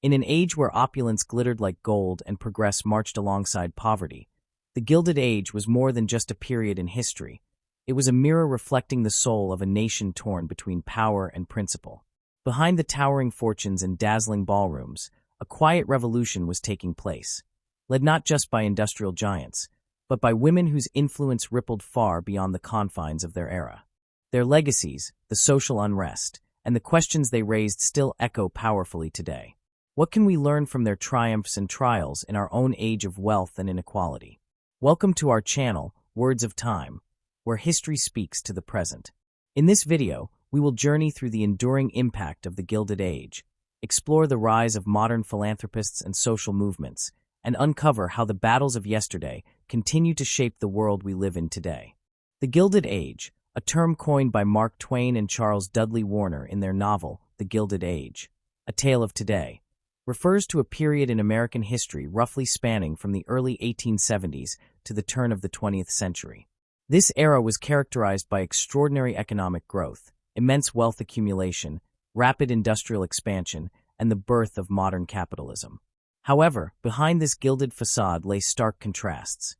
In an age where opulence glittered like gold and progress marched alongside poverty, the Gilded Age was more than just a period in history. It was a mirror reflecting the soul of a nation torn between power and principle. Behind the towering fortunes and dazzling ballrooms, a quiet revolution was taking place, led not just by industrial giants, but by women whose influence rippled far beyond the confines of their era. Their legacies, the social unrest, and the questions they raised still echo powerfully today. What can we learn from their triumphs and trials in our own age of wealth and inequality? Welcome to our channel, Words of Time, where history speaks to the present. In this video, we will journey through the enduring impact of the Gilded Age, explore the rise of modern philanthropists and social movements, and uncover how the battles of yesterday continue to shape the world we live in today. The Gilded Age, a term coined by Mark Twain and Charles Dudley Warner in their novel, The Gilded Age, A Tale of Today, refers to a period in American history roughly spanning from the early 1870s to the turn of the 20th century. This era was characterized by extraordinary economic growth, immense wealth accumulation, rapid industrial expansion, and the birth of modern capitalism. However, behind this gilded facade lay stark contrasts: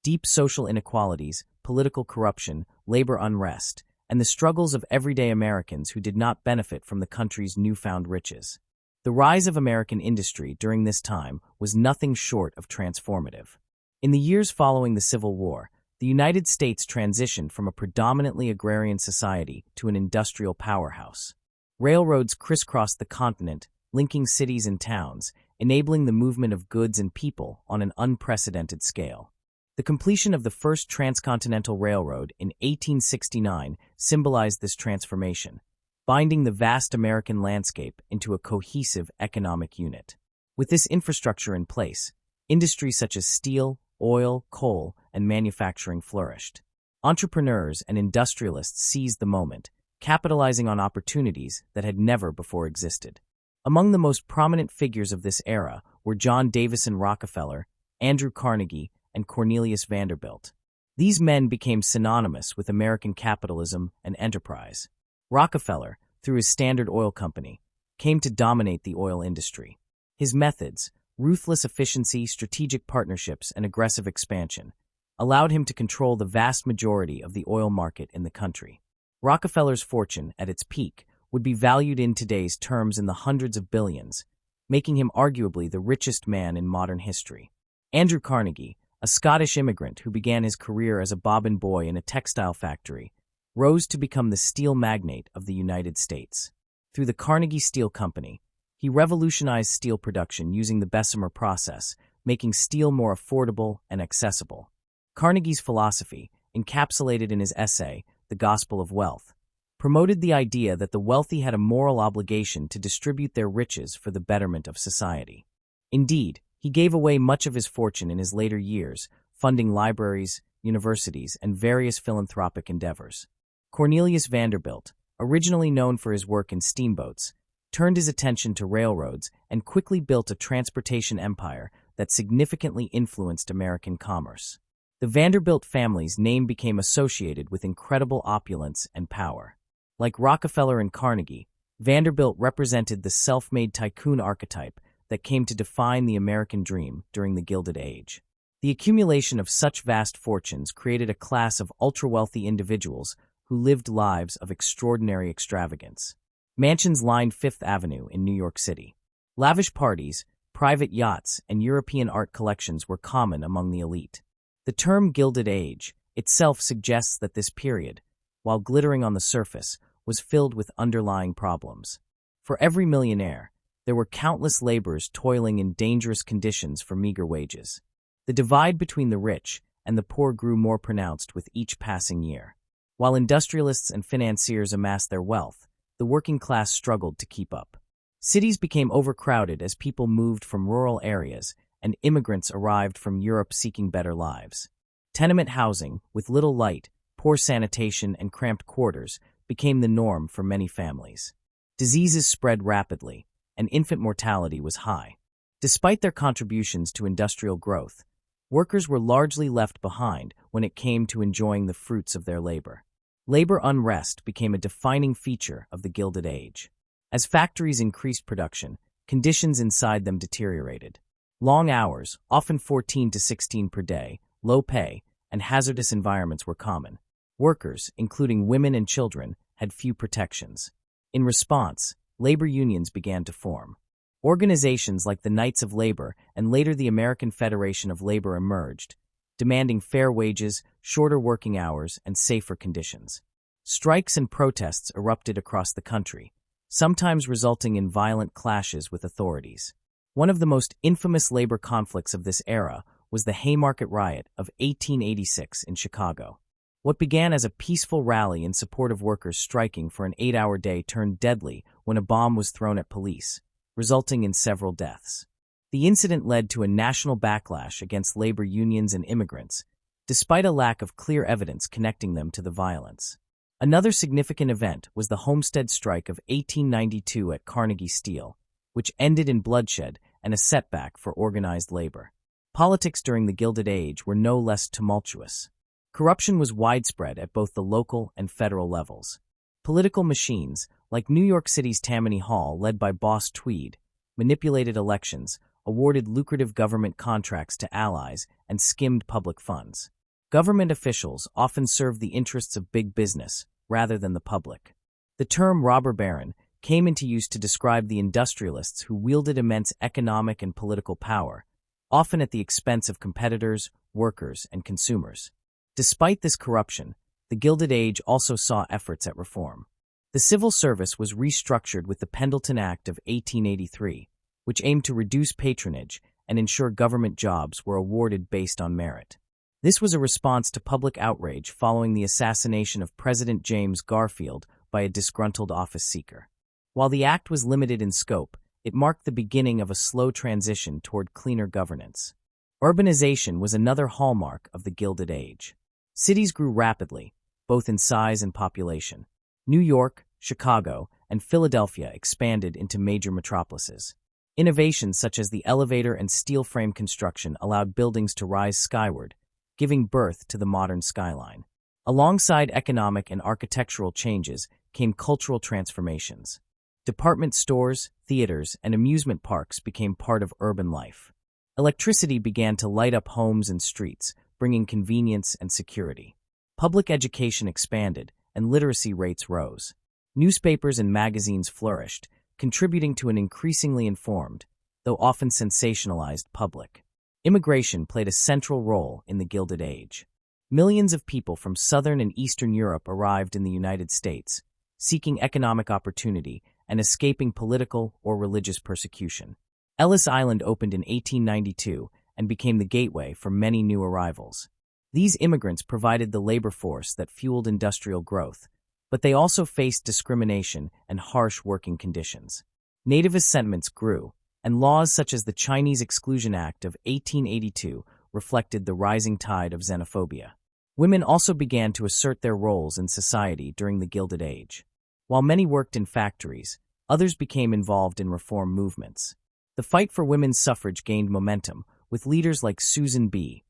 deep social inequalities, political corruption, labor unrest, and the struggles of everyday Americans who did not benefit from the country's newfound riches. The rise of American industry during this time was nothing short of transformative. In the years following the Civil War, the United States transitioned from a predominantly agrarian society to an industrial powerhouse. Railroads crisscrossed the continent, linking cities and towns, enabling the movement of goods and people on an unprecedented scale. The completion of the first transcontinental railroad in 1869 symbolized this transformation, binding the vast American landscape into a cohesive economic unit. With this infrastructure in place, industries such as steel, oil, coal, and manufacturing flourished. Entrepreneurs and industrialists seized the moment, capitalizing on opportunities that had never before existed. Among the most prominent figures of this era were John Davison Rockefeller, Andrew Carnegie, and Cornelius Vanderbilt. These men became synonymous with American capitalism and enterprise. Rockefeller, through his Standard Oil Company, came to dominate the oil industry. His methods, ruthless efficiency, strategic partnerships, and aggressive expansion, allowed him to control the vast majority of the oil market in the country. Rockefeller's fortune, at its peak, would be valued in today's terms in the hundreds of billions, making him arguably the richest man in modern history. Andrew Carnegie, a Scottish immigrant who began his career as a bobbin boy in a textile factory, rose to become the steel magnate of the United States. Through the Carnegie Steel Company, he revolutionized steel production using the Bessemer process, making steel more affordable and accessible. Carnegie's philosophy, encapsulated in his essay, The Gospel of Wealth, promoted the idea that the wealthy had a moral obligation to distribute their riches for the betterment of society. Indeed, he gave away much of his fortune in his later years, funding libraries, universities, and various philanthropic endeavors. Cornelius Vanderbilt, originally known for his work in steamboats, turned his attention to railroads and quickly built a transportation empire that significantly influenced American commerce. The Vanderbilt family's name became associated with incredible opulence and power. Like Rockefeller and Carnegie, Vanderbilt represented the self-made tycoon archetype that came to define the American dream during the Gilded Age. The accumulation of such vast fortunes created a class of ultra-wealthy individuals who lived lives of extraordinary extravagance. Mansions lined Fifth Avenue in New York City. Lavish parties, private yachts, and European art collections were common among the elite. The term Gilded Age itself suggests that this period, while glittering on the surface, was filled with underlying problems. For every millionaire, there were countless laborers toiling in dangerous conditions for meager wages. The divide between the rich and the poor grew more pronounced with each passing year. While industrialists and financiers amassed their wealth, the working class struggled to keep up. Cities became overcrowded as people moved from rural areas and immigrants arrived from Europe seeking better lives. Tenement housing, with little light, poor sanitation, and cramped quarters, became the norm for many families. Diseases spread rapidly, and infant mortality was high. Despite their contributions to industrial growth, workers were largely left behind when it came to enjoying the fruits of their labor. Labor unrest became a defining feature of the Gilded Age. As factories increased production, conditions inside them deteriorated. Long hours, often 14 to 16 per day, low pay, and hazardous environments were common. Workers, including women and children, had few protections. In response, labor unions began to form. Organizations like the Knights of Labor and later the American Federation of Labor emerged, demanding fair wages, shorter working hours, and safer conditions. Strikes and protests erupted across the country, sometimes resulting in violent clashes with authorities. One of the most infamous labor conflicts of this era was the Haymarket Riot of 1886 in Chicago. What began as a peaceful rally in support of workers striking for an 8-hour day turned deadly when a bomb was thrown at police, resulting in several deaths. The incident led to a national backlash against labor unions and immigrants, despite a lack of clear evidence connecting them to the violence. Another significant event was the Homestead Strike of 1892 at Carnegie Steel, which ended in bloodshed and a setback for organized labor. Politics during the Gilded Age were no less tumultuous. Corruption was widespread at both the local and federal levels. Political machines, like New York City's Tammany Hall led by Boss Tweed, manipulated elections, awarded lucrative government contracts to allies, and skimmed public funds. Government officials often served the interests of big business rather than the public. The term robber baron came into use to describe the industrialists who wielded immense economic and political power, often at the expense of competitors, workers, and consumers. Despite this corruption, the Gilded Age also saw efforts at reform. The civil service was restructured with the Pendleton Act of 1883, which aimed to reduce patronage and ensure government jobs were awarded based on merit. This was a response to public outrage following the assassination of President James Garfield by a disgruntled office seeker. While the act was limited in scope, it marked the beginning of a slow transition toward cleaner governance. Urbanization was another hallmark of the Gilded Age. Cities grew rapidly, both in size and population. New York, Chicago, and Philadelphia expanded into major metropolises. Innovations such as the elevator and steel frame construction allowed buildings to rise skyward, giving birth to the modern skyline. Alongside economic and architectural changes came cultural transformations. Department stores, theaters, and amusement parks became part of urban life. Electricity began to light up homes and streets, bringing convenience and security. Public education expanded, and literacy rates rose. Newspapers and magazines flourished, contributing to an increasingly informed, though often sensationalized, public. Immigration played a central role in the Gilded Age. Millions of people from Southern and Eastern Europe arrived in the United States, seeking economic opportunity and escaping political or religious persecution. Ellis Island opened in 1892 and became the gateway for many new arrivals. These immigrants provided the labor force that fueled industrial growth, but they also faced discrimination and harsh working conditions. Nativist sentiments grew, and laws such as the Chinese Exclusion Act of 1882 reflected the rising tide of xenophobia. Women also began to assert their roles in society during the Gilded Age. While many worked in factories, others became involved in reform movements. The fight for women's suffrage gained momentum, with leaders like Susan B.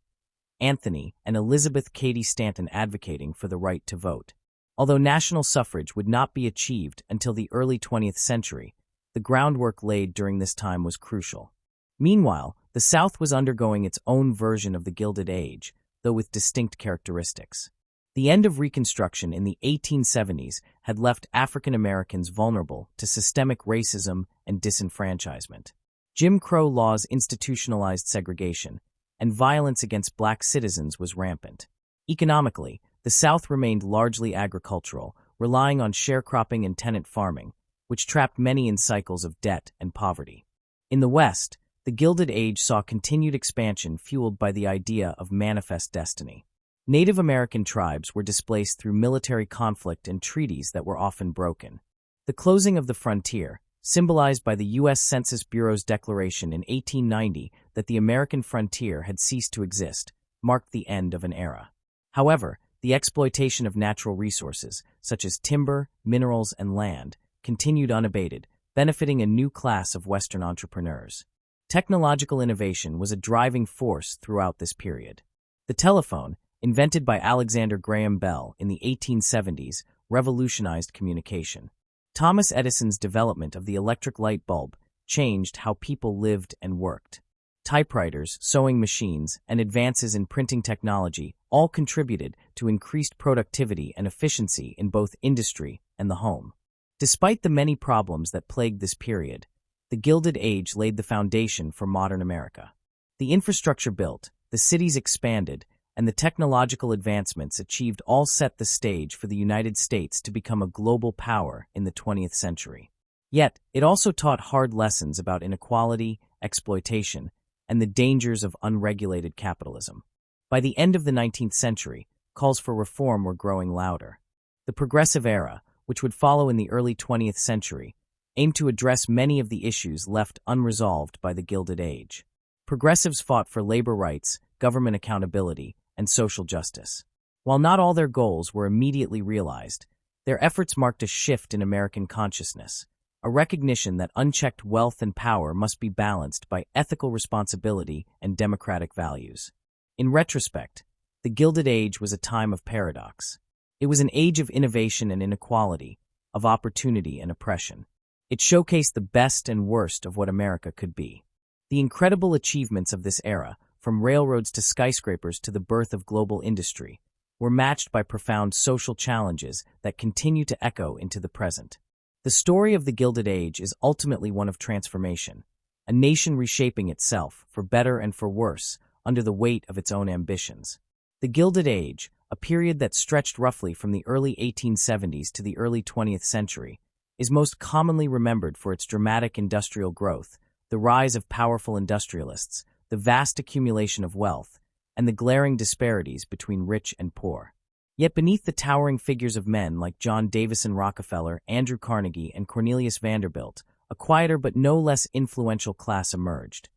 Anthony and Elizabeth Cady Stanton advocating for the right to vote. Although national suffrage would not be achieved until the early 20th century, the groundwork laid during this time was crucial. Meanwhile, the South was undergoing its own version of the Gilded Age, though with distinct characteristics. The end of Reconstruction in the 1870s had left African Americans vulnerable to systemic racism and disenfranchisement. Jim Crow laws institutionalized segregation, and violence against black citizens was rampant. Economically, the South remained largely agricultural, relying on sharecropping and tenant farming, which trapped many in cycles of debt and poverty. In the West, the Gilded Age saw continued expansion fueled by the idea of manifest destiny. Native American tribes were displaced through military conflict and treaties that were often broken. The closing of the frontier, symbolized by the U.S. Census Bureau's declaration in 1890 that the American frontier had ceased to exist, marked the end of an era. However, the exploitation of natural resources, such as timber, minerals, and land, continued unabated, benefiting a new class of Western entrepreneurs. Technological innovation was a driving force throughout this period. The telephone, invented by Alexander Graham Bell in the 1870s, revolutionized communication. Thomas Edison's development of the electric light bulb changed how people lived and worked. Typewriters, sewing machines, and advances in printing technology all contributed to increased productivity and efficiency in both industry and the home. Despite the many problems that plagued this period, the Gilded Age laid the foundation for modern America. The infrastructure built, the cities expanded, and the technological advancements achieved all set the stage for the United States to become a global power in the 20th century. Yet, it also taught hard lessons about inequality, exploitation, and the dangers of unregulated capitalism. By the end of the 19th century, calls for reform were growing louder. The Progressive Era, which would follow in the early 20th century, aimed to address many of the issues left unresolved by the Gilded Age. Progressives fought for labor rights, government accountability, and social justice. While not all their goals were immediately realized, their efforts marked a shift in American consciousness, a recognition that unchecked wealth and power must be balanced by ethical responsibility and democratic values. In retrospect, the Gilded Age was a time of paradox. It was an age of innovation and inequality, of opportunity and oppression. It showcased the best and worst of what America could be. The incredible achievements of this era, from railroads to skyscrapers to the birth of global industry, were matched by profound social challenges that continue to echo into the present. The story of the Gilded Age is ultimately one of transformation, a nation reshaping itself, for better and for worse, under the weight of its own ambitions. The Gilded Age, a period that stretched roughly from the early 1870s to the early 20th century, is most commonly remembered for its dramatic industrial growth, the rise of powerful industrialists, the vast accumulation of wealth, and the glaring disparities between rich and poor. Yet beneath the towering figures of men like John Davison Rockefeller, Andrew Carnegie, and Cornelius Vanderbilt, a quieter but no less influential class emerged.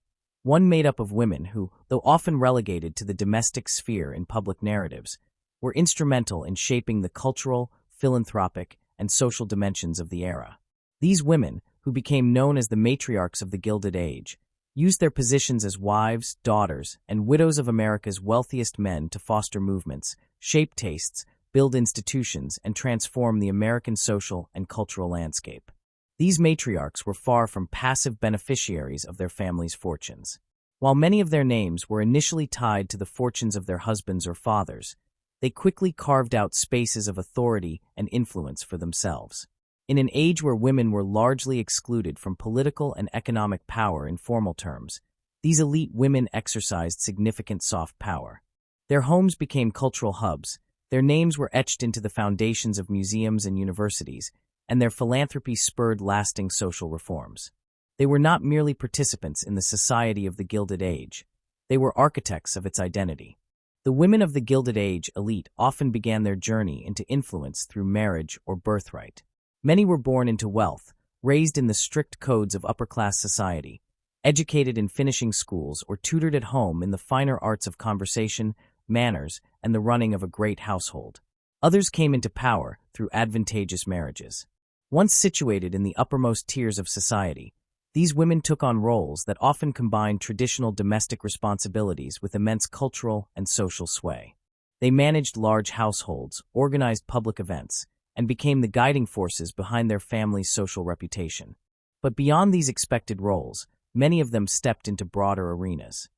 One made up of women who, though often relegated to the domestic sphere in public narratives, were instrumental in shaping the cultural, philanthropic, and social dimensions of the era. These women, who became known as the Matriarchs of the Gilded Age, used their positions as wives, daughters, and widows of America's wealthiest men to foster movements, shape tastes, build institutions, and transform the American social and cultural landscape. These matriarchs were far from passive beneficiaries of their families' fortunes. While many of their names were initially tied to the fortunes of their husbands or fathers, they quickly carved out spaces of authority and influence for themselves. In an age where women were largely excluded from political and economic power in formal terms, these elite women exercised significant soft power. Their homes became cultural hubs, their names were etched into the foundations of museums and universities, and their philanthropy spurred lasting social reforms. They were not merely participants in the society of the Gilded Age, they were architects of its identity. The women of the Gilded Age elite often began their journey into influence through marriage or birthright. Many were born into wealth, raised in the strict codes of upper-class society, educated in finishing schools, or tutored at home in the finer arts of conversation, manners, and the running of a great household. Others came into power through advantageous marriages. Once situated in the uppermost tiers of society, these women took on roles that often combined traditional domestic responsibilities with immense cultural and social sway. They managed large households, organized public events, and became the guiding forces behind their family's social reputation. But beyond these expected roles, many of them stepped into broader arenas.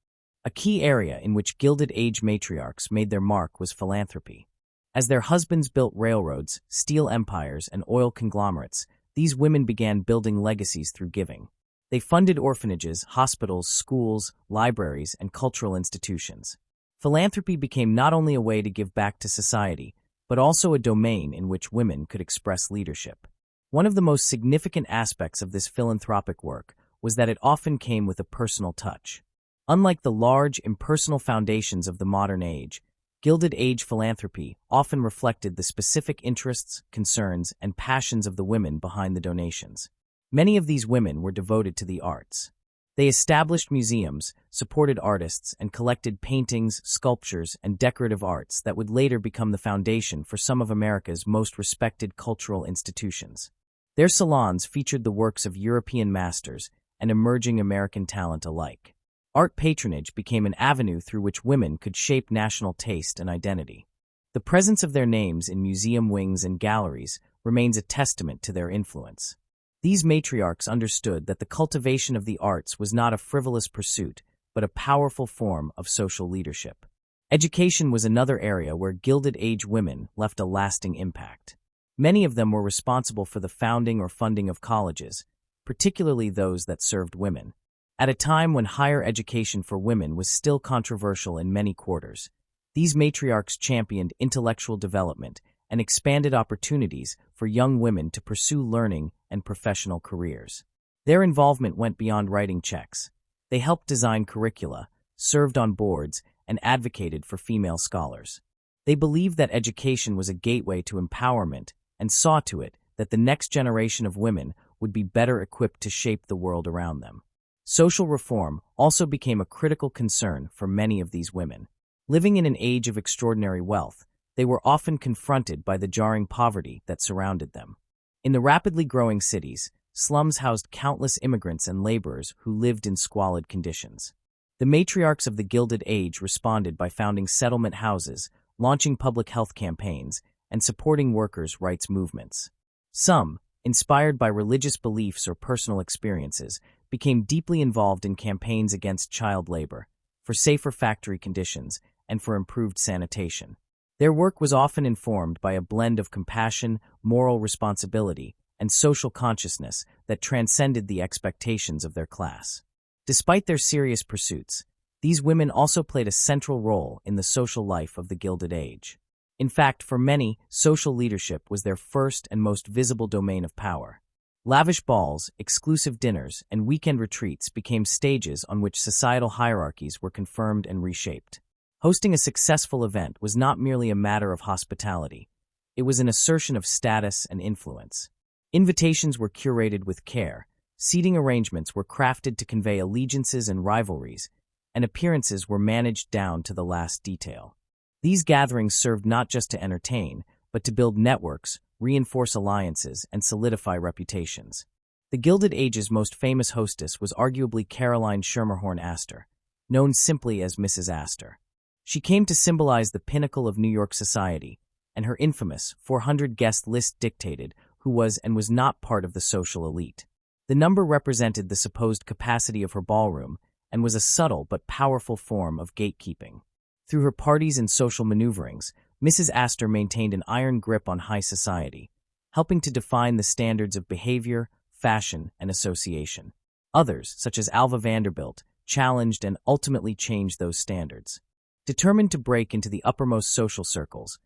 A key area in which Gilded Age matriarchs made their mark was philanthropy. As their husbands built railroads, steel empires, and oil conglomerates, these women began building legacies through giving. They funded orphanages, hospitals, schools, libraries, and cultural institutions. Philanthropy became not only a way to give back to society, but also a domain in which women could express leadership. One of the most significant aspects of this philanthropic work was that it often came with a personal touch. Unlike the large, impersonal foundations of the modern age, Gilded Age philanthropy often reflected the specific interests, concerns, and passions of the women behind the donations. Many of these women were devoted to the arts. They established museums, supported artists, and collected paintings, sculptures, and decorative arts that would later become the foundation for some of America's most respected cultural institutions. Their salons featured the works of European masters and emerging American talent alike. Art patronage became an avenue through which women could shape national taste and identity. The presence of their names in museum wings and galleries remains a testament to their influence. These matriarchs understood that the cultivation of the arts was not a frivolous pursuit, but a powerful form of social leadership. Education was another area where Gilded Age women left a lasting impact. Many of them were responsible for the founding or funding of colleges, particularly those that served women. At a time when higher education for women was still controversial in many quarters, these matriarchs championed intellectual development and expanded opportunities for young women to pursue learning and professional careers. Their involvement went beyond writing checks. They helped design curricula, served on boards, and advocated for female scholars. They believed that education was a gateway to empowerment and saw to it that the next generation of women would be better equipped to shape the world around them. Social reform also became a critical concern for many of these women. Living in an age of extraordinary wealth, they were often confronted by the jarring poverty that surrounded them. In the rapidly growing cities, slums housed countless immigrants and laborers who lived in squalid conditions. The matriarchs of the Gilded Age responded by founding settlement houses, launching public health campaigns, and supporting workers' rights movements. Some, inspired by religious beliefs or personal experiences, became deeply involved in campaigns against child labor, for safer factory conditions, and for improved sanitation. Their work was often informed by a blend of compassion, moral responsibility, and social consciousness that transcended the expectations of their class. Despite their serious pursuits, these women also played a central role in the social life of the Gilded Age. In fact, for many, social leadership was their first and most visible domain of power. Lavish balls, exclusive dinners, and weekend retreats became stages on which societal hierarchies were confirmed and reshaped. Hosting a successful event was not merely a matter of hospitality. It was an assertion of status and influence. Invitations were curated with care, seating arrangements were crafted to convey allegiances and rivalries, and appearances were managed down to the last detail. These gatherings served not just to entertain, but to build networks, reinforce alliances, and solidify reputations. The Gilded Age's most famous hostess was arguably Caroline Schermerhorn Astor, known simply as Mrs. Astor. She came to symbolize the pinnacle of New York society, and her infamous 400-guest list dictated who was and was not part of the social elite. The number represented the supposed capacity of her ballroom and was a subtle but powerful form of gatekeeping. Through her parties and social maneuverings, Mrs. Astor maintained an iron grip on high society, helping to define the standards of behavior, fashion, and association. Others, such as Alva Vanderbilt, challenged and ultimately changed those standards. Determined to break into the uppermost social circles,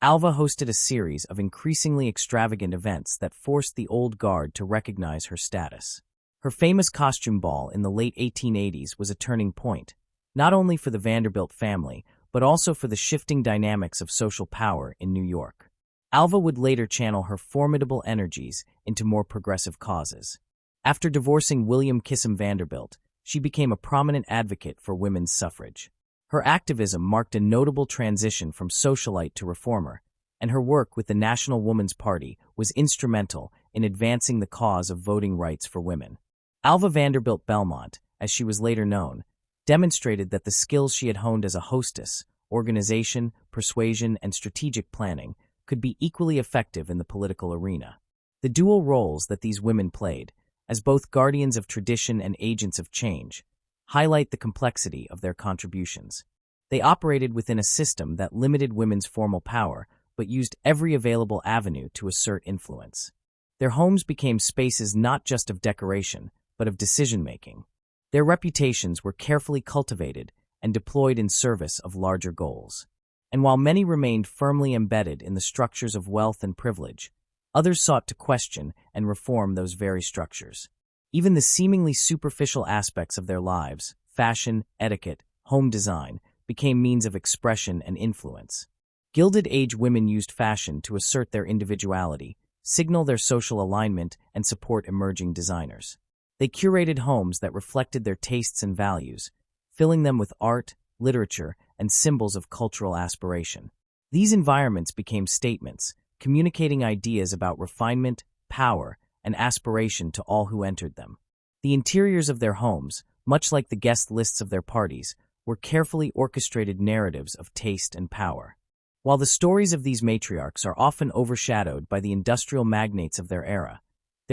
Alva hosted a series of increasingly extravagant events that forced the old guard to recognize her status. Her famous costume ball in the late 1880s was a turning point, not only for the Vanderbilt family, but also for the shifting dynamics of social power in New York. Alva would later channel her formidable energies into more progressive causes. After divorcing William Kissam Vanderbilt, she became a prominent advocate for women's suffrage. Her activism marked a notable transition from socialite to reformer, and her work with the National Woman's Party was instrumental in advancing the cause of voting rights for women. Alva Vanderbilt Belmont, as she was later known, demonstrated that the skills she had honed as a hostess, organization, persuasion, and strategic planning could be equally effective in the political arena. The dual roles that these women played, as both guardians of tradition and agents of change, highlight the complexity of their contributions. They operated within a system that limited women's formal power, but used every available avenue to assert influence. Their homes became spaces not just of decoration, but of decision-making. Their reputations were carefully cultivated and deployed in service of larger goals. And while many remained firmly embedded in the structures of wealth and privilege, others sought to question and reform those very structures. Even the seemingly superficial aspects of their lives, fashion, etiquette, home design, became means of expression and influence. Gilded Age women used fashion to assert their individuality, signal their social alignment, and support emerging designers. They curated homes that reflected their tastes and values, filling them with art, literature, and symbols of cultural aspiration. These environments became statements, communicating ideas about refinement, power, and aspiration to all who entered them. The interiors of their homes, much like the guest lists of their parties, were carefully orchestrated narratives of taste and power. While the stories of these matriarchs are often overshadowed by the industrial magnates of their era,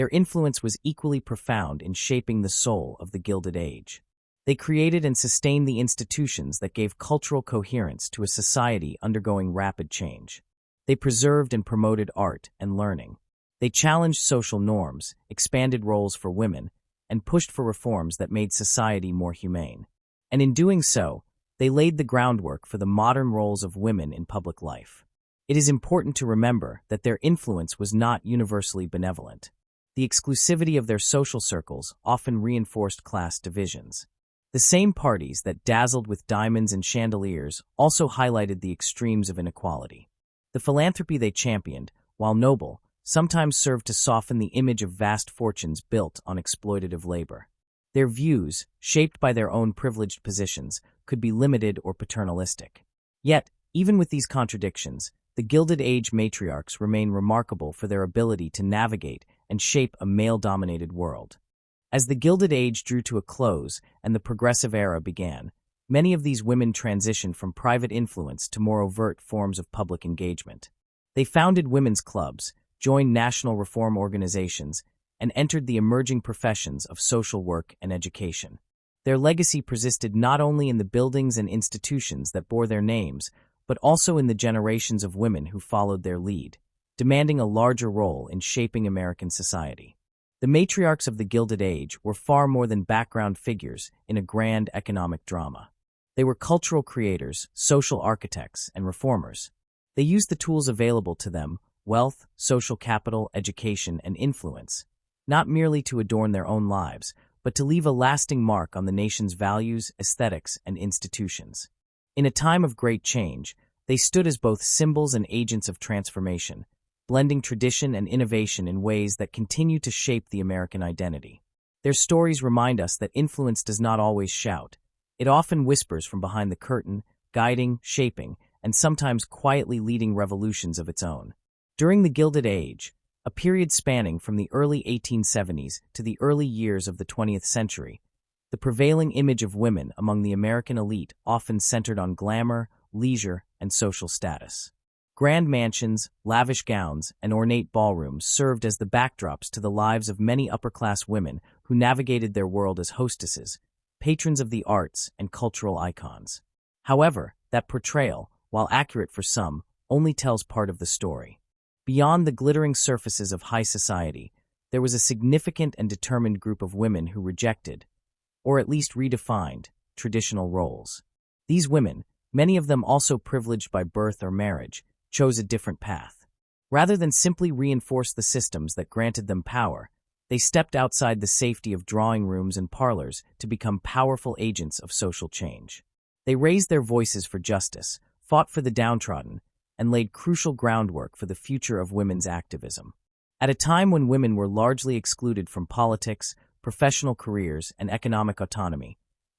their influence was equally profound in shaping the soul of the Gilded Age. They created and sustained the institutions that gave cultural coherence to a society undergoing rapid change. They preserved and promoted art and learning. They challenged social norms, expanded roles for women, and pushed for reforms that made society more humane. And in doing so, they laid the groundwork for the modern roles of women in public life. It is important to remember that their influence was not universally benevolent. The exclusivity of their social circles often reinforced class divisions. The same parties that dazzled with diamonds and chandeliers also highlighted the extremes of inequality. The philanthropy they championed, while noble, sometimes served to soften the image of vast fortunes built on exploitative labor. Their views, shaped by their own privileged positions, could be limited or paternalistic. Yet, even with these contradictions, the Gilded Age matriarchs remain remarkable for their ability to navigate and shape a male-dominated world. As the Gilded Age drew to a close and the Progressive Era began, many of these women transitioned from private influence to more overt forms of public engagement. They founded women's clubs, joined national reform organizations, and entered the emerging professions of social work and education. Their legacy persisted not only in the buildings and institutions that bore their names, but also in the generations of women who followed their lead, demanding a larger role in shaping American society. The matriarchs of the Gilded Age were far more than background figures in a grand economic drama. They were cultural creators, social architects, and reformers. They used the tools available to them, wealth, social capital, education, and influence, not merely to adorn their own lives, but to leave a lasting mark on the nation's values, aesthetics, and institutions. In a time of great change, they stood as both symbols and agents of transformation, blending tradition and innovation in ways that continue to shape the American identity. Their stories remind us that influence does not always shout. It often whispers from behind the curtain, guiding, shaping, and sometimes quietly leading revolutions of its own. During the Gilded Age, a period spanning from the early 1870s to the early years of the 20th century, the prevailing image of women among the American elite often centered on glamour, leisure, and social status. Grand mansions, lavish gowns, and ornate ballrooms served as the backdrops to the lives of many upper-class women who navigated their world as hostesses, patrons of the arts, and cultural icons. However, that portrayal, while accurate for some, only tells part of the story. Beyond the glittering surfaces of high society, there was a significant and determined group of women who rejected, or at least redefined, traditional roles. These women, many of them also privileged by birth or marriage, chose a different path. Rather than simply reinforce the systems that granted them power, they stepped outside the safety of drawing rooms and parlors to become powerful agents of social change. They raised their voices for justice, fought for the downtrodden, and laid crucial groundwork for the future of women's activism. At a time when women were largely excluded from politics, professional careers, and economic autonomy,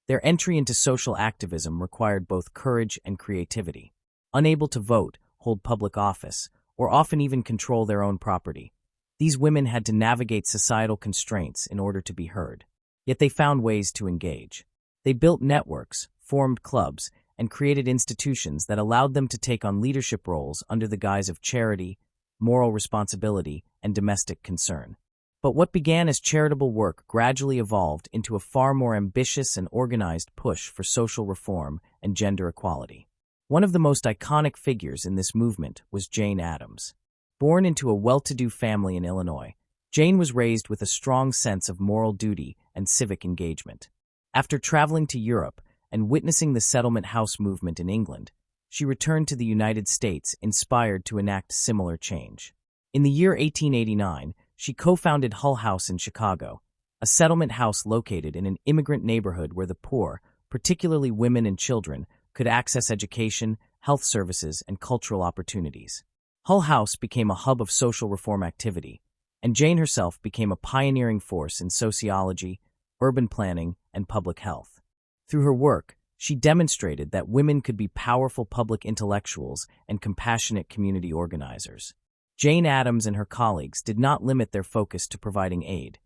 their entry into social activism required both courage and creativity. Unable to vote, hold public office, or often even control their own property, these women had to navigate societal constraints in order to be heard. Yet they found ways to engage. They built networks, formed clubs, and created institutions that allowed them to take on leadership roles under the guise of charity, moral responsibility, and domestic concern. But what began as charitable work gradually evolved into a far more ambitious and organized push for social reform and gender equality. One of the most iconic figures in this movement was Jane Addams. Born into a well-to-do family in Illinois, Jane was raised with a strong sense of moral duty and civic engagement. After traveling to Europe and witnessing the settlement house movement in England, she returned to the United States inspired to enact similar change. In the year 1889, she co-founded Hull House in Chicago, a settlement house located in an immigrant neighborhood where the poor, particularly women and children, could access education, health services, and cultural opportunities. Hull House became a hub of social reform activity, and Jane herself became a pioneering force in sociology, urban planning, and public health. Through her work, she demonstrated that women could be powerful public intellectuals and compassionate community organizers. Jane Addams and her colleagues did not limit their focus to providing aid.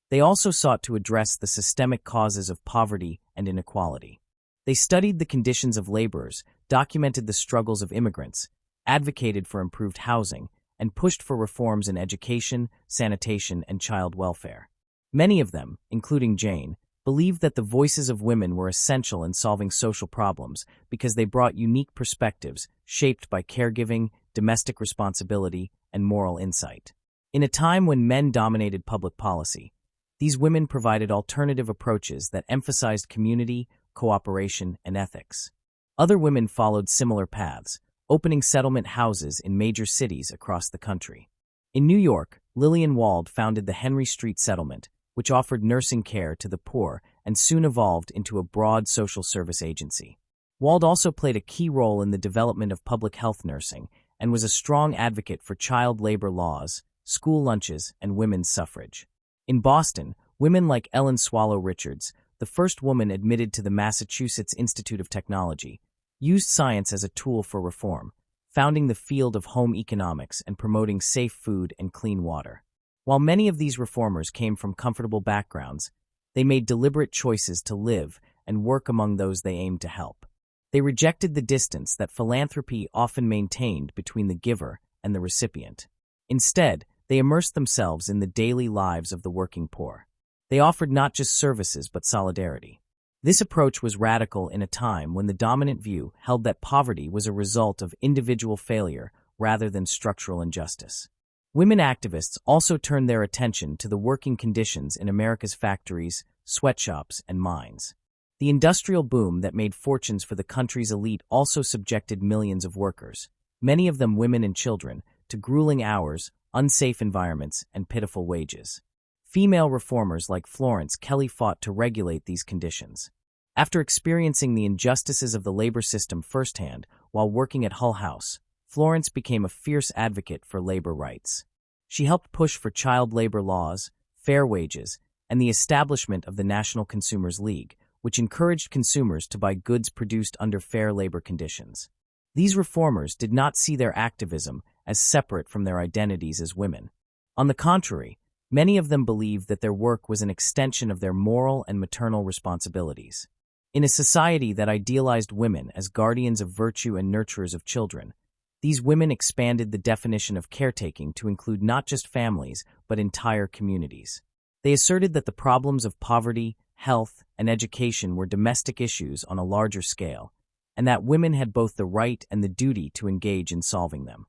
They also sought to address the systemic causes of poverty and inequality. They studied the conditions of laborers, documented the struggles of immigrants, advocated for improved housing, and pushed for reforms in education, sanitation, and child welfare. Many of them, including Jane, believed that the voices of women were essential in solving social problems because they brought unique perspectives shaped by caregiving, domestic responsibility, and moral insight. In a time when men dominated public policy, these women provided alternative approaches that emphasized community, cooperation, and ethics. Other women followed similar paths, opening settlement houses in major cities across the country. In New York, Lillian Wald founded the Henry Street Settlement, which offered nursing care to the poor and soon evolved into a broad social service agency. Wald also played a key role in the development of public health nursing and was a strong advocate for child labor laws, school lunches, and women's suffrage. In Boston, women like Ellen Swallow Richards, the first woman admitted to the Massachusetts Institute of Technology, used science as a tool for reform, founding the field of home economics and promoting safe food and clean water. While many of these reformers came from comfortable backgrounds, they made deliberate choices to live and work among those they aimed to help. They rejected the distance that philanthropy often maintained between the giver and the recipient. Instead, they immersed themselves in the daily lives of the working poor. They offered not just services but solidarity. This approach was radical in a time when the dominant view held that poverty was a result of individual failure rather than structural injustice. Women activists also turned their attention to the working conditions in America's factories, sweatshops, and mines. The industrial boom that made fortunes for the country's elite also subjected millions of workers, many of them women and children, to grueling hours, unsafe environments, and pitiful wages. Female reformers like Florence Kelley fought to regulate these conditions. After experiencing the injustices of the labor system firsthand while working at Hull House, Florence became a fierce advocate for labor rights. She helped push for child labor laws, fair wages, and the establishment of the National Consumers League, which encouraged consumers to buy goods produced under fair labor conditions. These reformers did not see their activism as separate from their identities as women. On the contrary, many of them believed that their work was an extension of their moral and maternal responsibilities. In a society that idealized women as guardians of virtue and nurturers of children, these women expanded the definition of caretaking to include not just families, but entire communities. They asserted that the problems of poverty, health, and education were domestic issues on a larger scale, and that women had both the right and the duty to engage in solving them.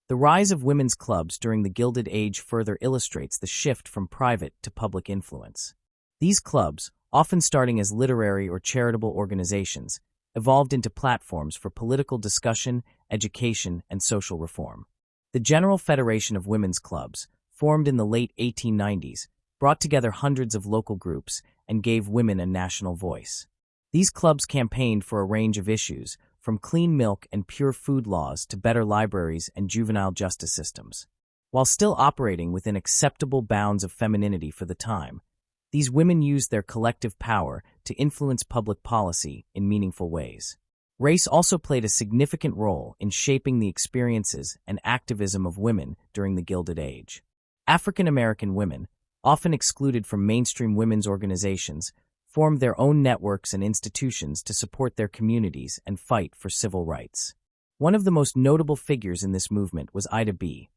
The rise of women's clubs during the Gilded Age further illustrates the shift from private to public influence. These clubs, often starting as literary or charitable organizations, evolved into platforms for political discussion, education, and social reform. The General Federation of Women's Clubs, formed in the late 1890s, brought together hundreds of local groups and gave women a national voice. These clubs campaigned for a range of issues, from clean milk and pure food laws to better libraries and juvenile justice systems. While still operating within acceptable bounds of femininity for the time, these women used their collective power to influence public policy in meaningful ways. Race also played a significant role in shaping the experiences and activism of women during the Gilded Age. African American women, often excluded from mainstream women's organizations, formed their own networks and institutions to support their communities and fight for civil rights. One of the most notable figures in this movement was Ida B.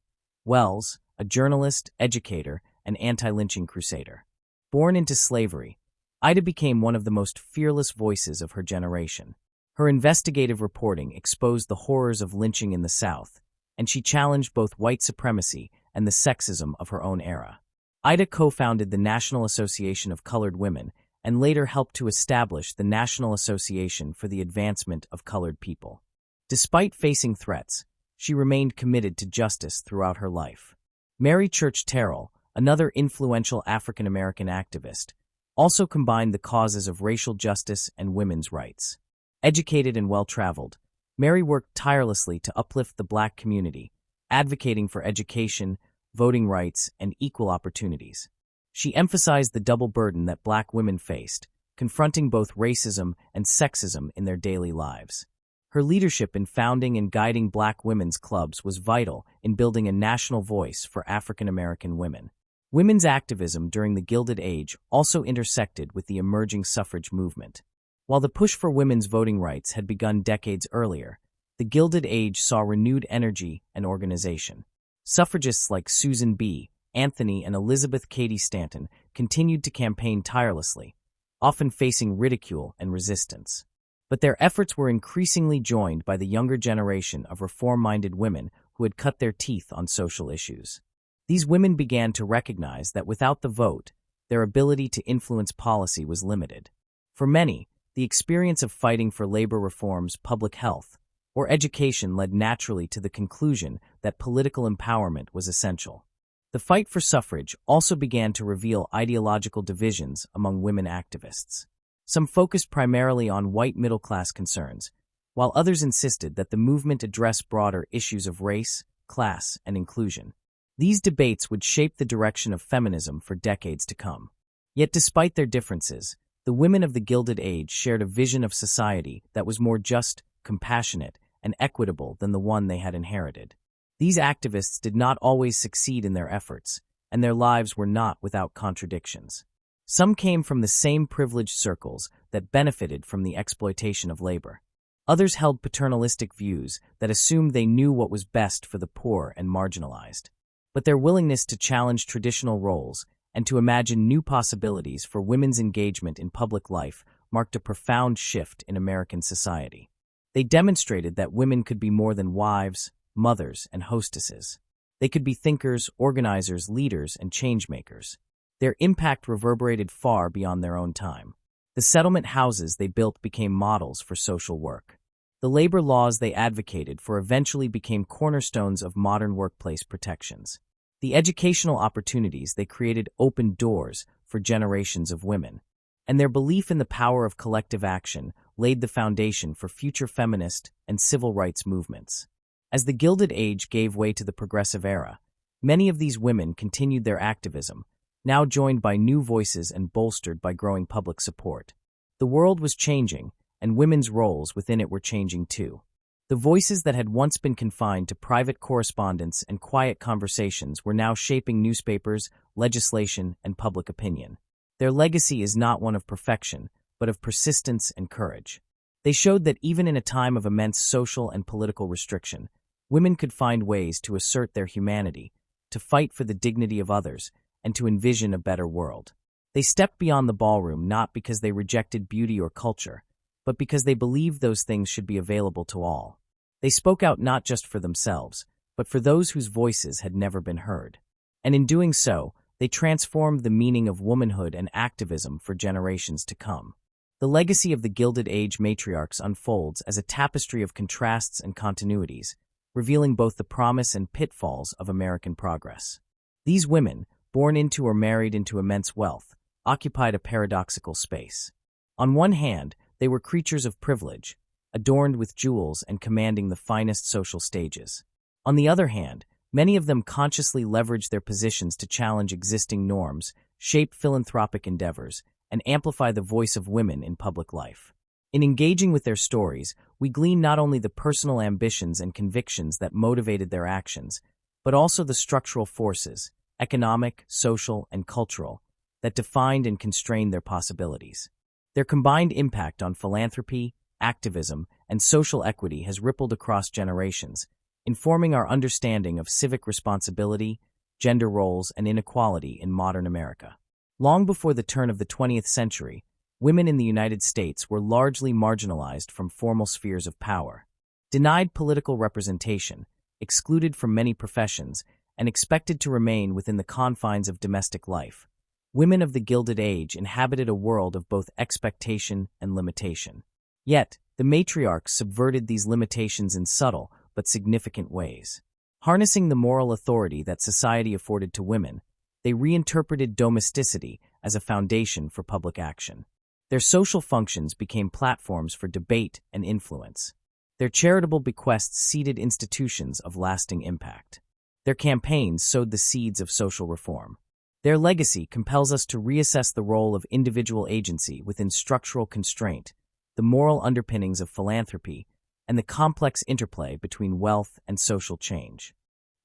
Wells, a journalist, educator, and anti-lynching crusader. Born into slavery, Ida became one of the most fearless voices of her generation. Her investigative reporting exposed the horrors of lynching in the South, and she challenged both white supremacy and the sexism of her own era. Ida co-founded the National Association of Colored Women and later helped to establish the National Association for the Advancement of Colored People. Despite facing threats, she remained committed to justice throughout her life. Mary Church Terrell, another influential African American activist, also combined the causes of racial justice and women's rights. Educated and well-traveled, Mary worked tirelessly to uplift the Black community, advocating for education, voting rights, and equal opportunities. She emphasized the double burden that Black women faced, confronting both racism and sexism in their daily lives. Her leadership in founding and guiding Black women's clubs was vital in building a national voice for African American women. Women's activism during the Gilded Age also intersected with the emerging suffrage movement. While the push for women's voting rights had begun decades earlier, the Gilded Age saw renewed energy and organization. Suffragists like Susan B. Anthony and Elizabeth Cady Stanton continued to campaign tirelessly, often facing ridicule and resistance. But their efforts were increasingly joined by the younger generation of reform-minded women who had cut their teeth on social issues. These women began to recognize that without the vote, their ability to influence policy was limited. For many, the experience of fighting for labor reforms, public health, or education led naturally to the conclusion that political empowerment was essential. The fight for suffrage also began to reveal ideological divisions among women activists. Some focused primarily on white middle-class concerns, while others insisted that the movement address broader issues of race, class, and inclusion. These debates would shape the direction of feminism for decades to come. Yet despite their differences, the women of the Gilded Age shared a vision of society that was more just, compassionate, and equitable than the one they had inherited. These activists did not always succeed in their efforts, and their lives were not without contradictions. Some came from the same privileged circles that benefited from the exploitation of labor. Others held paternalistic views that assumed they knew what was best for the poor and marginalized. But their willingness to challenge traditional roles and to imagine new possibilities for women's engagement in public life marked a profound shift in American society. They demonstrated that women could be more than wives, mothers, and hostesses. They could be thinkers, organizers, leaders, and changemakers. Their impact reverberated far beyond their own time. The settlement houses they built became models for social work. The labor laws they advocated for eventually became cornerstones of modern workplace protections. The educational opportunities they created opened doors for generations of women, and their belief in the power of collective action laid the foundation for future feminist and civil rights movements. As the Gilded Age gave way to the Progressive Era, many of these women continued their activism, now joined by new voices and bolstered by growing public support. The world was changing, and women's roles within it were changing too. The voices that had once been confined to private correspondence and quiet conversations were now shaping newspapers, legislation, and public opinion. Their legacy is not one of perfection, but of persistence and courage. They showed that even in a time of immense social and political restriction, women could find ways to assert their humanity, to fight for the dignity of others, and to envision a better world. They stepped beyond the ballroom not because they rejected beauty or culture, but because they believed those things should be available to all. They spoke out not just for themselves, but for those whose voices had never been heard. And in doing so, they transformed the meaning of womanhood and activism for generations to come. The legacy of the Gilded Age matriarchs unfolds as a tapestry of contrasts and continuities, revealing both the promise and pitfalls of American progress. These women, born into or married into immense wealth, occupied a paradoxical space. On one hand, they were creatures of privilege, adorned with jewels and commanding the finest social stages. On the other hand, many of them consciously leveraged their positions to challenge existing norms, shape philanthropic endeavors, and amplify the voice of women in public life. In engaging with their stories, we glean not only the personal ambitions and convictions that motivated their actions, but also the structural forces, economic, social, and cultural, that defined and constrained their possibilities. Their combined impact on philanthropy, activism, and social equity has rippled across generations, informing our understanding of civic responsibility, gender roles, and inequality in modern America. Long before the turn of the 20th century, women in the United States were largely marginalized from formal spheres of power. Denied political representation, excluded from many professions, and expected to remain within the confines of domestic life, women of the Gilded Age inhabited a world of both expectation and limitation. Yet, the matriarchs subverted these limitations in subtle but significant ways. Harnessing the moral authority that society afforded to women, they reinterpreted domesticity as a foundation for public action. Their social functions became platforms for debate and influence. Their charitable bequests seeded institutions of lasting impact. Their campaigns sowed the seeds of social reform. Their legacy compels us to reassess the role of individual agency within structural constraint, the moral underpinnings of philanthropy, and the complex interplay between wealth and social change.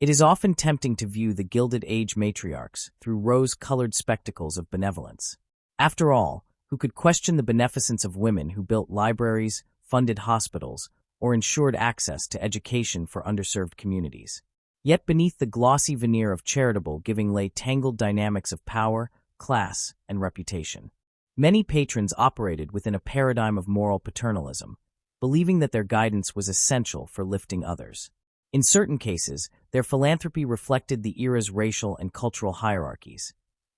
It is often tempting to view the Gilded Age matriarchs through rose-colored spectacles of benevolence. After all, who could question the beneficence of women who built libraries, funded hospitals, or ensured access to education for underserved communities? Yet beneath the glossy veneer of charitable giving lay tangled dynamics of power, class, and reputation. Many patrons operated within a paradigm of moral paternalism, believing that their guidance was essential for lifting others. In certain cases, their philanthropy reflected the era's racial and cultural hierarchies.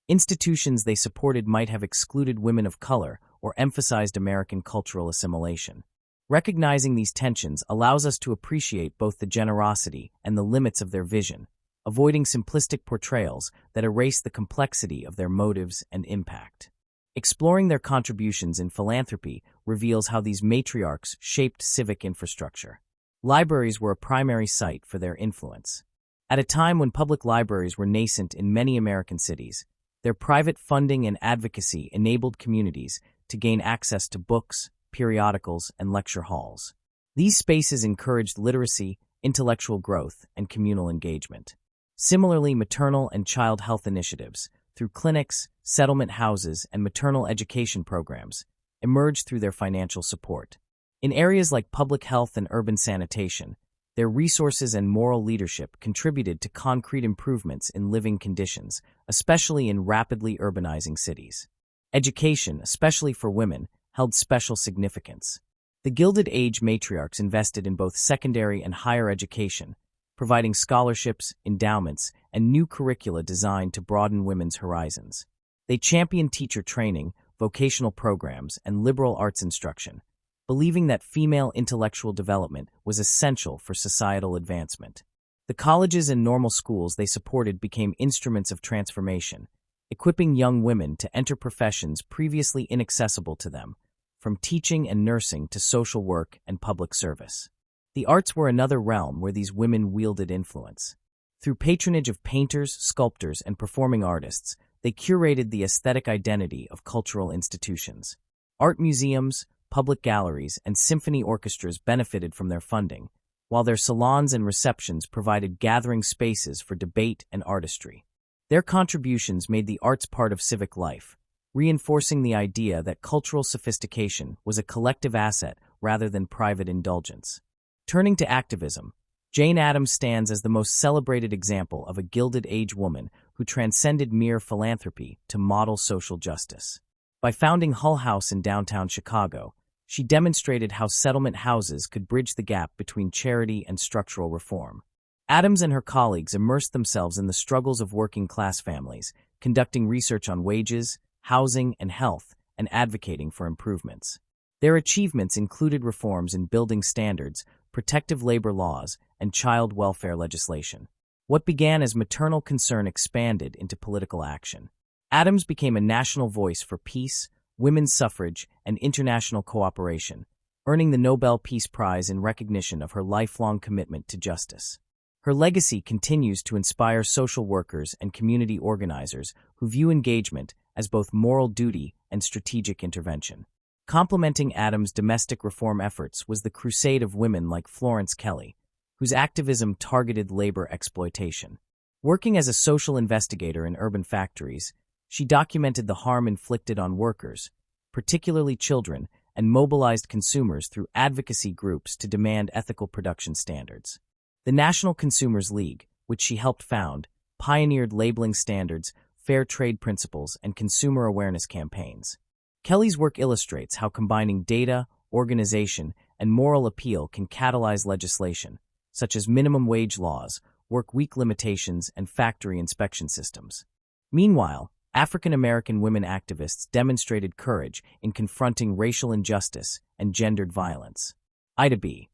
Institutions they supported might have excluded women of color or emphasized American cultural assimilation. Recognizing these tensions allows us to appreciate both the generosity and the limits of their vision, avoiding simplistic portrayals that erase the complexity of their motives and impact. Exploring their contributions in philanthropy reveals how these matriarchs shaped civic infrastructure. Libraries were a primary site for their influence. At a time when public libraries were nascent in many American cities, their private funding and advocacy enabled communities to gain access to books, periodicals, and lecture halls. These spaces encouraged literacy, intellectual growth, and communal engagement. Similarly, maternal and child health initiatives, through clinics, settlement houses, and maternal education programs, emerged through their financial support. In areas like public health and urban sanitation, their resources and moral leadership contributed to concrete improvements in living conditions, especially in rapidly urbanizing cities. Education, especially for women, held special significance. The Gilded Age matriarchs invested in both secondary and higher education, providing scholarships, endowments, and new curricula designed to broaden women's horizons. They championed teacher training, vocational programs, and liberal arts instruction, believing that female intellectual development was essential for societal advancement. The colleges and normal schools they supported became instruments of transformation, equipping young women to enter professions previously inaccessible to them, from teaching and nursing to social work and public service. The arts were another realm where these women wielded influence. Through patronage of painters, sculptors, and performing artists, they curated the aesthetic identity of cultural institutions. Art museums, public galleries, and symphony orchestras benefited from their funding, while their salons and receptions provided gathering spaces for debate and artistry. Their contributions made the arts part of civic life, reinforcing the idea that cultural sophistication was a collective asset rather than private indulgence. Turning to activism, Jane Addams stands as the most celebrated example of a Gilded Age woman who transcended mere philanthropy to model social justice. By founding Hull House in downtown Chicago, she demonstrated how settlement houses could bridge the gap between charity and structural reform. Addams and her colleagues immersed themselves in the struggles of working-class families, conducting research on wages, housing, and health, and advocating for improvements. Their achievements included reforms in building standards, protective labor laws, and child welfare legislation. What began as maternal concern expanded into political action. Addams became a national voice for peace, women's suffrage, and international cooperation, earning the Nobel Peace Prize in recognition of her lifelong commitment to justice. Her legacy continues to inspire social workers and community organizers who view engagement as both moral duty and strategic intervention. Complementing Addams' domestic reform efforts was the crusade of women like Florence Kelley, whose activism targeted labor exploitation. Working as a social investigator in urban factories, she documented the harm inflicted on workers, particularly children, and mobilized consumers through advocacy groups to demand ethical production standards. The National Consumers League, which she helped found, pioneered labeling standards, fair trade principles, and consumer awareness campaigns. Kelly's work illustrates how combining data, organization, and moral appeal can catalyze legislation, such as minimum wage laws, work week limitations, and factory inspection systems. Meanwhile, African American women activists demonstrated courage in confronting racial injustice and gendered violence. Ida B.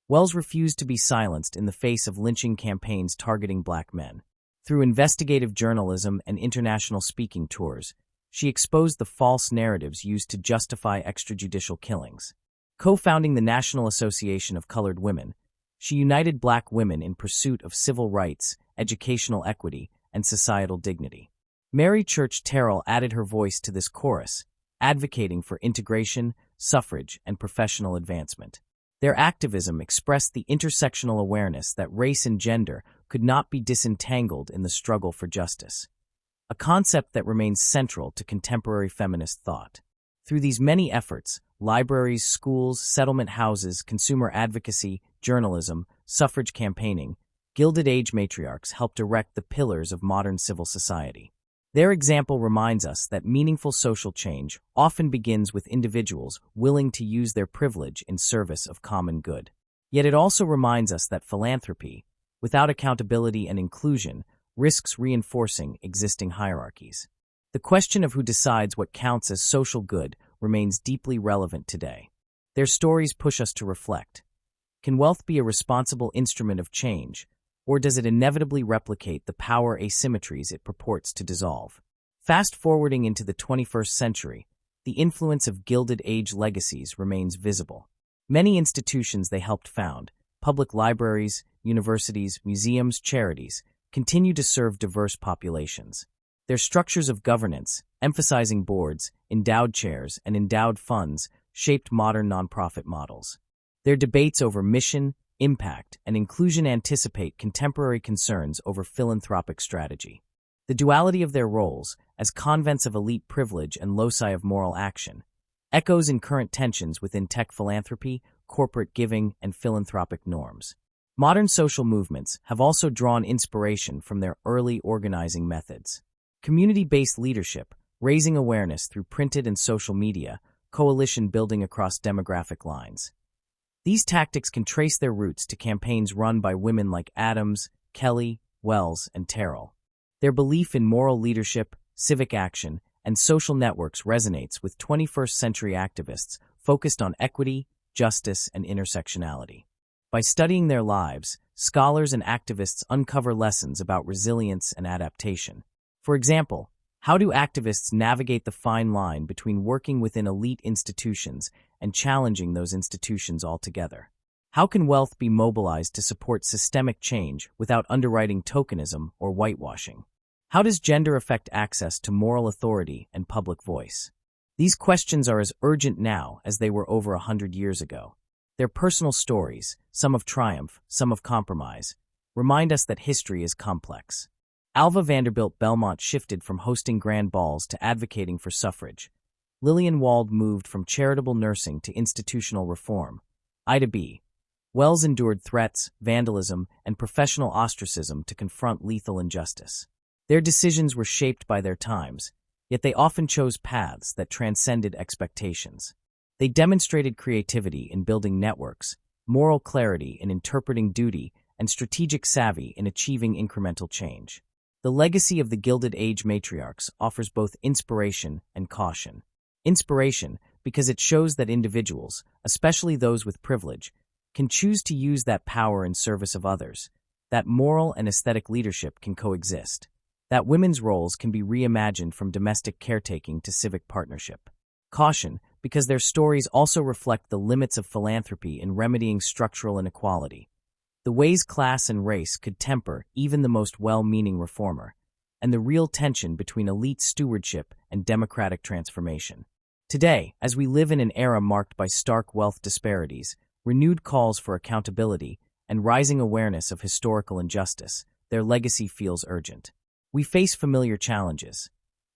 Wells refused to be silenced in the face of lynching campaigns targeting black men. Through investigative journalism and international speaking tours, she exposed the false narratives used to justify extrajudicial killings. Co-founding the National Association of Colored Women, she united black women in pursuit of civil rights, educational equity, and societal dignity. Mary Church Terrell added her voice to this chorus, advocating for integration, suffrage, and professional advancement. Their activism expressed the intersectional awareness that race and gender could not be disentangled in the struggle for justice, a concept that remains central to contemporary feminist thought. Through these many efforts, libraries, schools, settlement houses, consumer advocacy, journalism, suffrage campaigning, Gilded Age matriarchs helped erect the pillars of modern civil society. Their example reminds us that meaningful social change often begins with individuals willing to use their privilege in service of common good. Yet it also reminds us that philanthropy, without accountability and inclusion, risks reinforcing existing hierarchies. The question of who decides what counts as social good remains deeply relevant today. Their stories push us to reflect. Can wealth be a responsible instrument of change, or does it inevitably replicate the power asymmetries it purports to dissolve? Fast-forwarding into the 21st century, the influence of Gilded Age legacies remains visible. Many institutions they helped found, public libraries, universities, museums, charities, continue to serve diverse populations. Their structures of governance, emphasizing boards, endowed chairs, and endowed funds, shaped modern nonprofit models. Their debates over mission, impact, and inclusion anticipate contemporary concerns over philanthropic strategy. The duality of their roles, as convents of elite privilege and loci of moral action, echoes in current tensions within tech philanthropy, corporate giving, and philanthropic norms. Modern social movements have also drawn inspiration from their early organizing methods. Community-based leadership, raising awareness through printed and social media, coalition building across demographic lines. These tactics can trace their roots to campaigns run by women like Adams, Kelly, Wells, and Terrell. Their belief in moral leadership, civic action, and social networks resonates with 21st century activists focused on equity, justice, and intersectionality. By studying their lives, scholars and activists uncover lessons about resilience and adaptation. For example, how do activists navigate the fine line between working within elite institutions and challenging those institutions altogether? How can wealth be mobilized to support systemic change without underwriting tokenism or whitewashing? How does gender affect access to moral authority and public voice? These questions are as urgent now as they were over 100 years ago. Their personal stories, some of triumph, some of compromise, remind us that history is complex. Alva Vanderbilt Belmont shifted from hosting grand balls to advocating for suffrage. Lillian Wald moved from charitable nursing to institutional reform. Ida B. Wells endured threats, vandalism, and professional ostracism to confront lethal injustice. Their decisions were shaped by their times, yet they often chose paths that transcended expectations. They demonstrated creativity in building networks, moral clarity in interpreting duty, and strategic savvy in achieving incremental change. The legacy of the Gilded Age matriarchs offers both inspiration and caution. Inspiration, because it shows that individuals, especially those with privilege, can choose to use that power in service of others, that moral and aesthetic leadership can coexist, that women's roles can be reimagined from domestic caretaking to civic partnership. Caution, because their stories also reflect the limits of philanthropy in remedying structural inequality, the ways class and race could temper even the most well-meaning reformer, and the real tension between elite stewardship and democratic transformation. Today, as we live in an era marked by stark wealth disparities, renewed calls for accountability, and rising awareness of historical injustice, their legacy feels urgent. We face familiar challenges: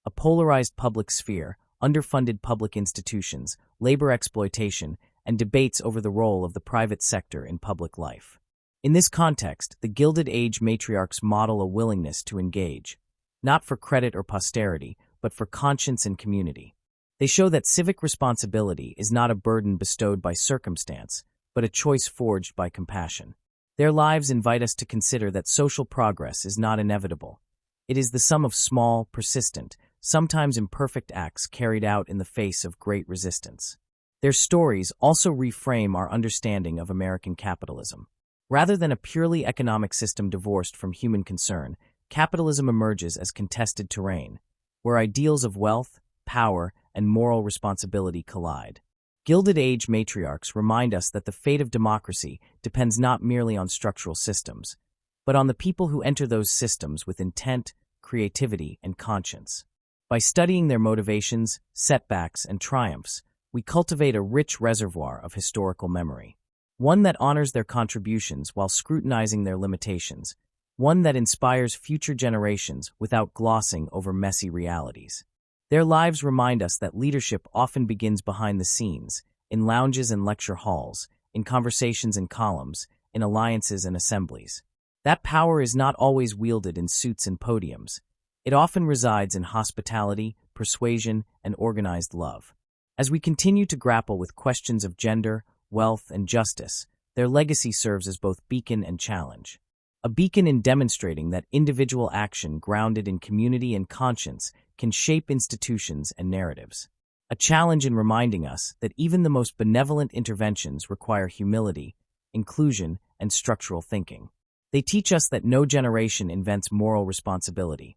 a polarized public sphere, underfunded public institutions, labor exploitation, and debates over the role of the private sector in public life. In this context, the Gilded Age matriarchs model a willingness to engage, not for credit or posterity, but for conscience and community. They show that civic responsibility is not a burden bestowed by circumstance, but a choice forged by compassion. Their lives invite us to consider that social progress is not inevitable. It is the sum of small, persistent, sometimes imperfect acts carried out in the face of great resistance. Their stories also reframe our understanding of American capitalism. Rather than a purely economic system divorced from human concern, capitalism emerges as contested terrain, where ideals of wealth, power, and moral responsibility collide. Gilded Age matriarchs remind us that the fate of democracy depends not merely on structural systems, but on the people who enter those systems with intent, creativity, and conscience. By studying their motivations, setbacks, and triumphs, we cultivate a rich reservoir of historical memory. One that honors their contributions while scrutinizing their limitations. One that inspires future generations without glossing over messy realities. Their lives remind us that leadership often begins behind the scenes, in lounges and lecture halls, in conversations and columns, in alliances and assemblies. That power is not always wielded in suits and podiums. It often resides in hospitality, persuasion, and organized love. As we continue to grapple with questions of gender, wealth, and justice, their legacy serves as both beacon and challenge. A beacon in demonstrating that individual action grounded in community and conscience can shape institutions and narratives. A challenge in reminding us that even the most benevolent interventions require humility, inclusion, and structural thinking. They teach us that no generation invents moral responsibility.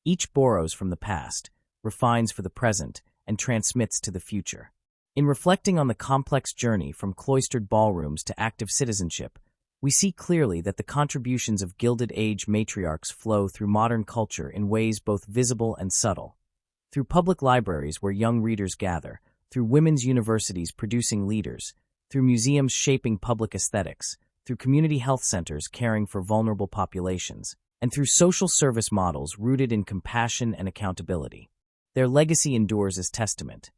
Each borrows from the past, refines for the present, and transmits to the future. In reflecting on the complex journey from cloistered ballrooms to active citizenship, we see clearly that the contributions of Gilded Age matriarchs flow through modern culture in ways both visible and subtle. Through public libraries where young readers gather, through women's universities producing leaders, through museums shaping public aesthetics, through community health centers caring for vulnerable populations, and through social service models rooted in compassion and accountability. Their legacy endures as testament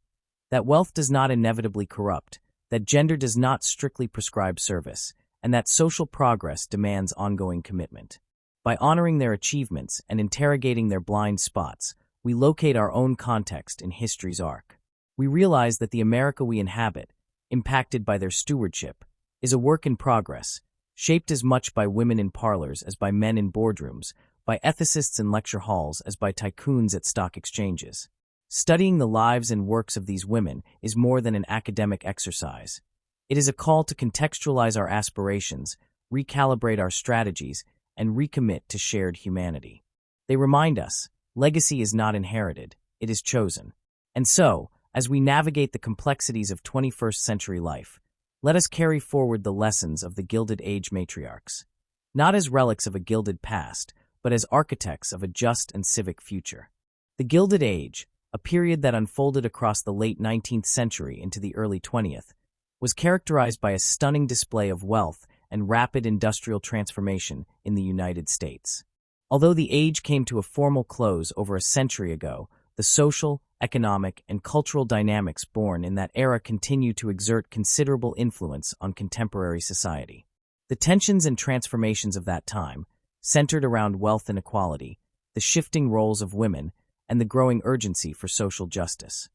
that wealth does not inevitably corrupt, that gender does not strictly prescribe service, and that social progress demands ongoing commitment. By honoring their achievements and interrogating their blind spots, we locate our own context in history's arc. We realize that the America we inhabit, impacted by their stewardship, is a work in progress, shaped as much by women in parlors as by men in boardrooms, by ethicists in lecture halls as by tycoons at stock exchanges. Studying the lives and works of these women is more than an academic exercise. It is a call to contextualize our aspirations, recalibrate our strategies, and recommit to shared humanity. They remind us, legacy is not inherited, it is chosen. And so, as we navigate the complexities of 21st century life, let us carry forward the lessons of the Gilded Age matriarchs, not as relics of a gilded past, but as architects of a just and civic future. The Gilded Age, a period that unfolded across the late 19th century into the early 20th, was characterized by a stunning display of wealth and rapid industrial transformation in the United States. Although the age came to a formal close over a century ago, the social, economic, and cultural dynamics born in that era continue to exert considerable influence on contemporary society. The tensions and transformations of that time, centered around wealth inequality, the shifting roles of women, and the growing urgency for social justice,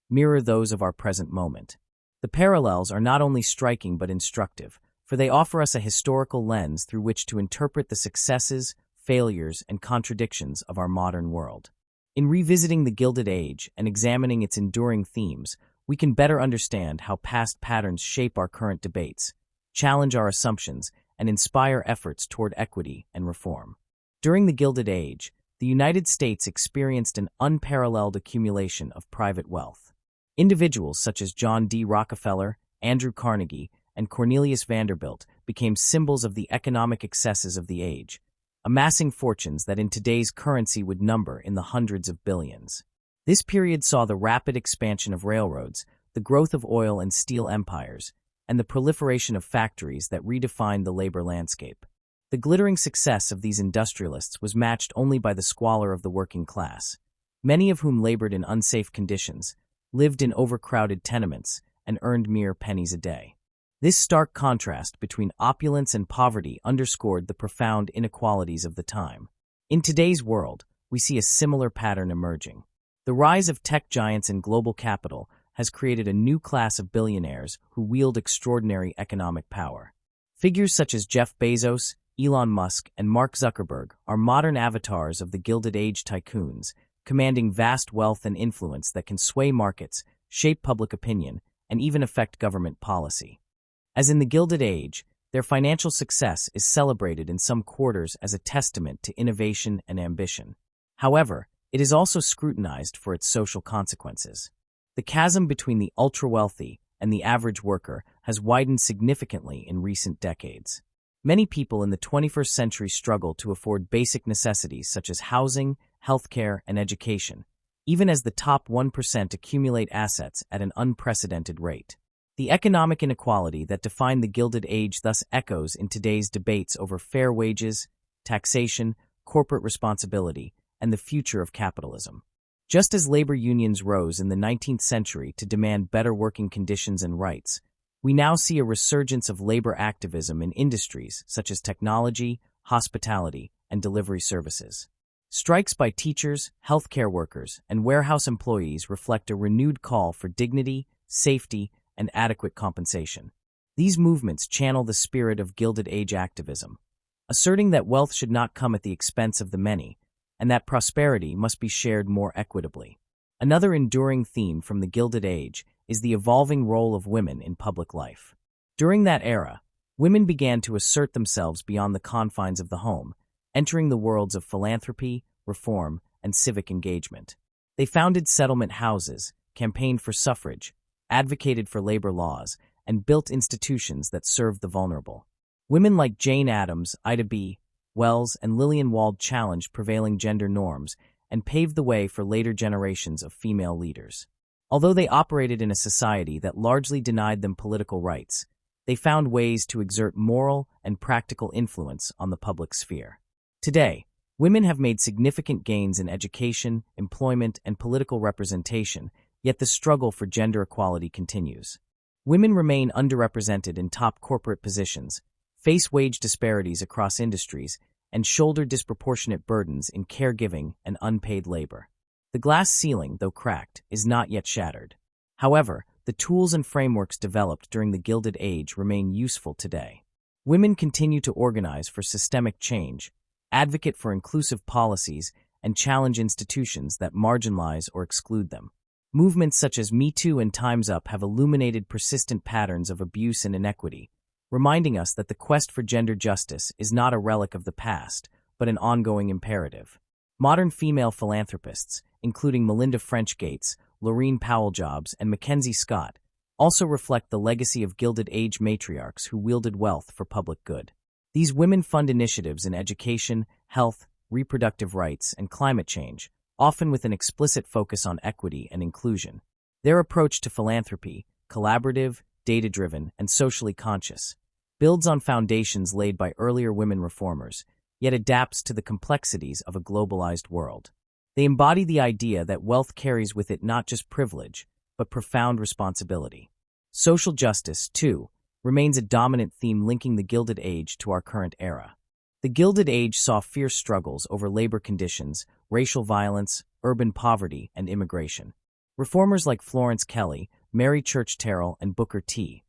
mirror those of our present moment. The parallels are not only striking but instructive, for they offer us a historical lens through which to interpret the successes, failures, and contradictions of our modern world. In revisiting the Gilded Age and examining its enduring themes, we can better understand how past patterns shape our current debates, challenge our assumptions, and inspire efforts toward equity and reform. During the Gilded Age, the United States experienced an unparalleled accumulation of private wealth. Individuals such as John D. Rockefeller, Andrew Carnegie, and Cornelius Vanderbilt became symbols of the economic excesses of the age, amassing fortunes that in today's currency would number in the hundreds of billions. This period saw the rapid expansion of railroads, the growth of oil and steel empires, and the proliferation of factories that redefined the labor landscape. The glittering success of these industrialists was matched only by the squalor of the working class, many of whom labored in unsafe conditions, lived in overcrowded tenements, and earned mere pennies a day. This stark contrast between opulence and poverty underscored the profound inequalities of the time. In today's world, we see a similar pattern emerging. The rise of tech giants and global capital has created a new class of billionaires who wield extraordinary economic power. Figures such as Jeff Bezos, Elon Musk, and Mark Zuckerberg are modern avatars of the Gilded Age tycoons, commanding vast wealth and influence that can sway markets, shape public opinion, and even affect government policy. As in the Gilded Age, their financial success is celebrated in some quarters as a testament to innovation and ambition. However, it is also scrutinized for its social consequences. The chasm between the ultra-wealthy and the average worker has widened significantly in recent decades. Many people in the 21st century struggle to afford basic necessities such as housing, healthcare, and education, even as the top 1% accumulate assets at an unprecedented rate. The economic inequality that defined the Gilded Age thus echoes in today's debates over fair wages, taxation, corporate responsibility, and the future of capitalism. Just as labor unions rose in the 19th century to demand better working conditions and rights, we now see a resurgence of labor activism in industries such as technology, hospitality, and delivery services. Strikes by teachers, healthcare workers, and warehouse employees reflect a renewed call for dignity, safety, and adequate compensation. These movements channel the spirit of Gilded Age activism, asserting that wealth should not come at the expense of the many, and that prosperity must be shared more equitably. Another enduring theme from the Gilded Age is the evolving role of women in public life. During that era, women began to assert themselves beyond the confines of the home, entering the worlds of philanthropy, reform, and civic engagement. They founded settlement houses, campaigned for suffrage, advocated for labor laws, and built institutions that served the vulnerable. Women like Jane Addams, Ida B. Wells, and Lillian Wald challenged prevailing gender norms and paved the way for later generations of female leaders. Although they operated in a society that largely denied them political rights, they found ways to exert moral and practical influence on the public sphere. Today, women have made significant gains in education, employment, and political representation, yet the struggle for gender equality continues. Women remain underrepresented in top corporate positions, face wage disparities across industries, and shoulder disproportionate burdens in caregiving and unpaid labor. The glass ceiling, though cracked, is not yet shattered. However, the tools and frameworks developed during the Gilded Age remain useful today. Women continue to organize for systemic change, advocate for inclusive policies, and challenge institutions that marginalize or exclude them. Movements such as Me Too and Time's Up have illuminated persistent patterns of abuse and inequity, reminding us that the quest for gender justice is not a relic of the past, but an ongoing imperative. Modern female philanthropists, including Melinda French Gates, Laureen Powell Jobs, and Mackenzie Scott, also reflect the legacy of Gilded Age matriarchs who wielded wealth for public good. These women fund initiatives in education, health, reproductive rights, and climate change, often with an explicit focus on equity and inclusion. Their approach to philanthropy, collaborative, data-driven, and socially conscious, builds on foundations laid by earlier women reformers, yet adapts to the complexities of a globalized world. They embody the idea that wealth carries with it not just privilege, but profound responsibility. Social justice, too, remains a dominant theme linking the Gilded Age to our current era. The Gilded Age saw fierce struggles over labor conditions, racial violence, urban poverty, and immigration. Reformers like Florence Kelley, Mary Church Terrell, and Booker T.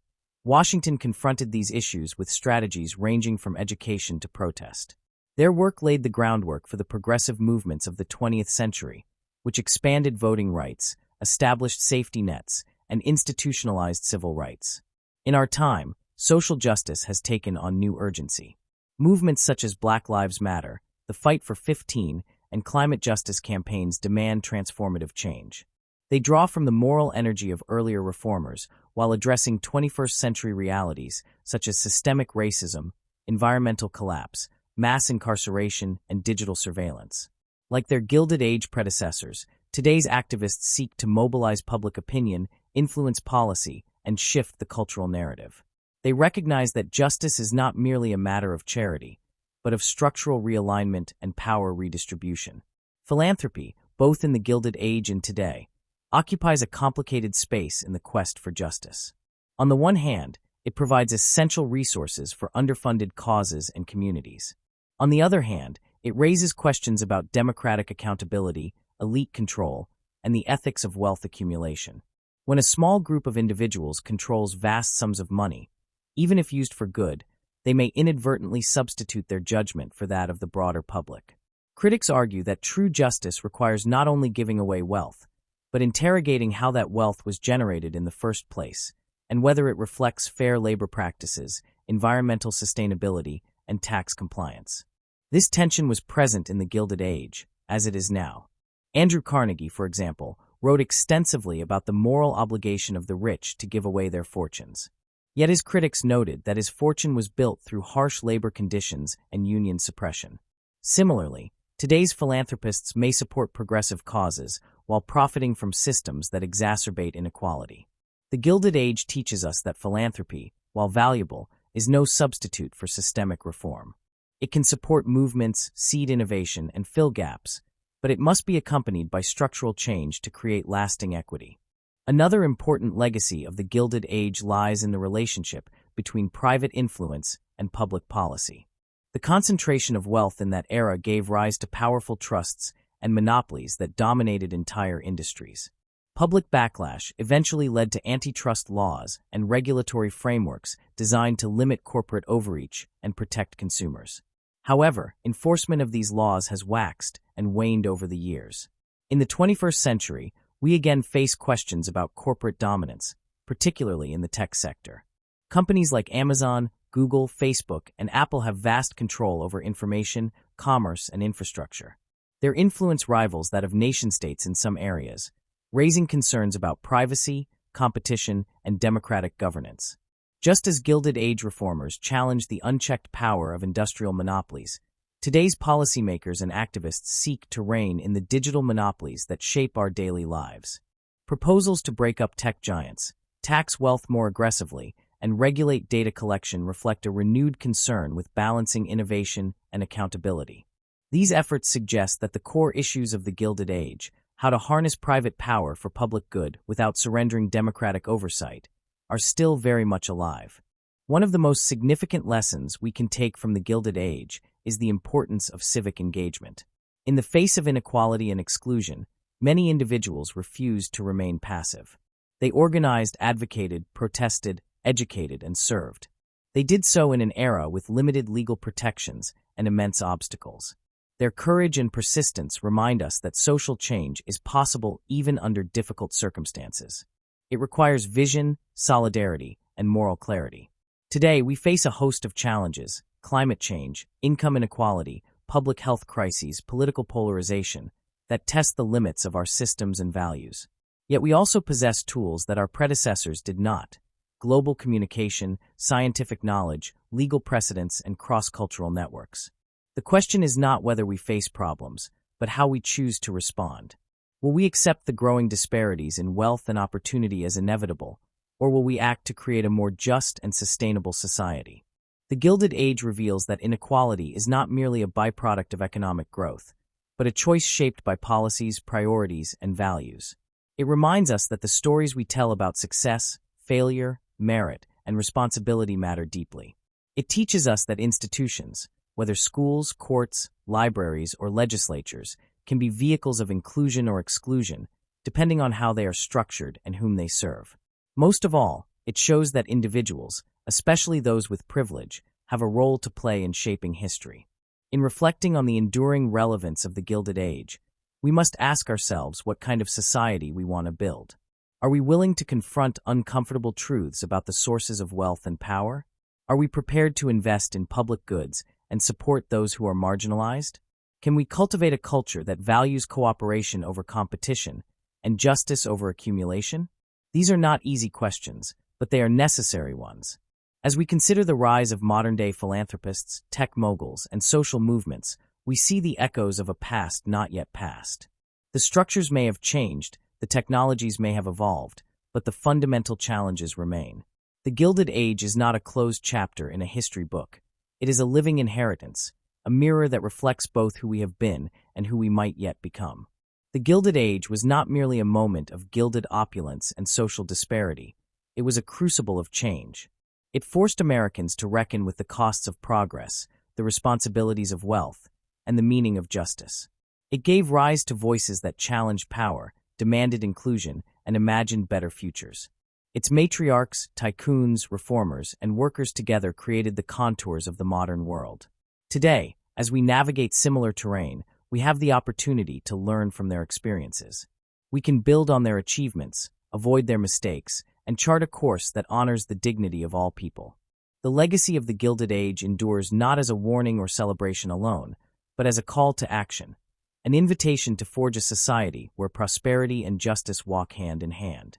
Washington confronted these issues with strategies ranging from education to protest. Their work laid the groundwork for the progressive movements of the 20th century, which expanded voting rights, established safety nets, and institutionalized civil rights. In our time, social justice has taken on new urgency. Movements such as Black Lives Matter, the Fight for 15, and climate justice campaigns demand transformative change. They draw from the moral energy of earlier reformers while addressing 21st century realities such as systemic racism, environmental collapse, mass incarceration, and digital surveillance. Like their Gilded Age predecessors, today's activists seek to mobilize public opinion, influence policy, and shift the cultural narrative. They recognize that justice is not merely a matter of charity, but of structural realignment and power redistribution. Philanthropy, both in the Gilded Age and today, occupies a complicated space in the quest for justice. On the one hand, it provides essential resources for underfunded causes and communities. On the other hand, it raises questions about democratic accountability, elite control, and the ethics of wealth accumulation. When a small group of individuals controls vast sums of money, even if used for good, they may inadvertently substitute their judgment for that of the broader public. Critics argue that true justice requires not only giving away wealth, but interrogating how that wealth was generated in the first place, and whether it reflects fair labor practices, environmental sustainability, and tax compliance. This tension was present in the Gilded Age, as it is now. Andrew Carnegie, for example, wrote extensively about the moral obligation of the rich to give away their fortunes. Yet his critics noted that his fortune was built through harsh labor conditions and union suppression. Similarly, today's philanthropists may support progressive causes while profiting from systems that exacerbate inequality. The Gilded Age teaches us that philanthropy, while valuable, is no substitute for systemic reform. It can support movements, seed innovation, and fill gaps, but it must be accompanied by structural change to create lasting equity. Another important legacy of the Gilded Age lies in the relationship between private influence and public policy. The concentration of wealth in that era gave rise to powerful trusts and monopolies that dominated entire industries. Public backlash eventually led to antitrust laws and regulatory frameworks designed to limit corporate overreach and protect consumers. However, enforcement of these laws has waxed and waned over the years. In the 21st century, we again face questions about corporate dominance, particularly in the tech sector. Companies like Amazon, Google, Facebook, and Apple have vast control over information, commerce, and infrastructure. Their influence rivals that of nation-states in some areas, raising concerns about privacy, competition, and democratic governance. Just as Gilded Age reformers challenged the unchecked power of industrial monopolies, today's policymakers and activists seek to rein in the digital monopolies that shape our daily lives. Proposals to break up tech giants, tax wealth more aggressively, and regulate data collection reflect a renewed concern with balancing innovation and accountability. These efforts suggest that the core issues of the Gilded Age, how to harness private power for public good without surrendering democratic oversight, are still very much alive. One of the most significant lessons we can take from the Gilded Age is the importance of civic engagement. In the face of inequality and exclusion, many individuals refused to remain passive. They organized, advocated, protested, educated, and served. They did so in an era with limited legal protections and immense obstacles. Their courage and persistence remind us that social change is possible even under difficult circumstances. It requires vision, solidarity, and moral clarity. Today, we face a host of challenges: climate change, income inequality, public health crises, political polarization, that test the limits of our systems and values. Yet we also possess tools that our predecessors did not: global communication, scientific knowledge, legal precedents, and cross-cultural networks. The question is not whether we face problems, but how we choose to respond. Will we accept the growing disparities in wealth and opportunity as inevitable, or will we act to create a more just and sustainable society? The Gilded Age reveals that inequality is not merely a byproduct of economic growth, but a choice shaped by policies, priorities, and values. It reminds us that the stories we tell about success, failure, merit, and responsibility matter deeply. It teaches us that institutions, whether schools, courts, libraries, or legislatures, can be vehicles of inclusion or exclusion, depending on how they are structured and whom they serve. Most of all, it shows that individuals, especially those with privilege, have a role to play in shaping history. In reflecting on the enduring relevance of the Gilded Age, we must ask ourselves what kind of society we want to build. Are we willing to confront uncomfortable truths about the sources of wealth and power? Are we prepared to invest in public goods and support those who are marginalized? Can we cultivate a culture that values cooperation over competition and justice over accumulation? These are not easy questions, but they are necessary ones. As we consider the rise of modern-day philanthropists, tech moguls, and social movements, we see the echoes of a past not yet past. The structures may have changed, the technologies may have evolved, but the fundamental challenges remain. The Gilded Age is not a closed chapter in a history book. It is a living inheritance, a mirror that reflects both who we have been and who we might yet become. The Gilded Age was not merely a moment of gilded opulence and social disparity. It was a crucible of change. It forced Americans to reckon with the costs of progress, the responsibilities of wealth, and the meaning of justice. It gave rise to voices that challenged power, demanded inclusion, and imagined better futures. Its matriarchs, tycoons, reformers, and workers together created the contours of the modern world. Today, as we navigate similar terrain, we have the opportunity to learn from their experiences. We can build on their achievements, avoid their mistakes, and chart a course that honors the dignity of all people. The legacy of the Gilded Age endures not as a warning or celebration alone, but as a call to action, an invitation to forge a society where prosperity and justice walk hand in hand.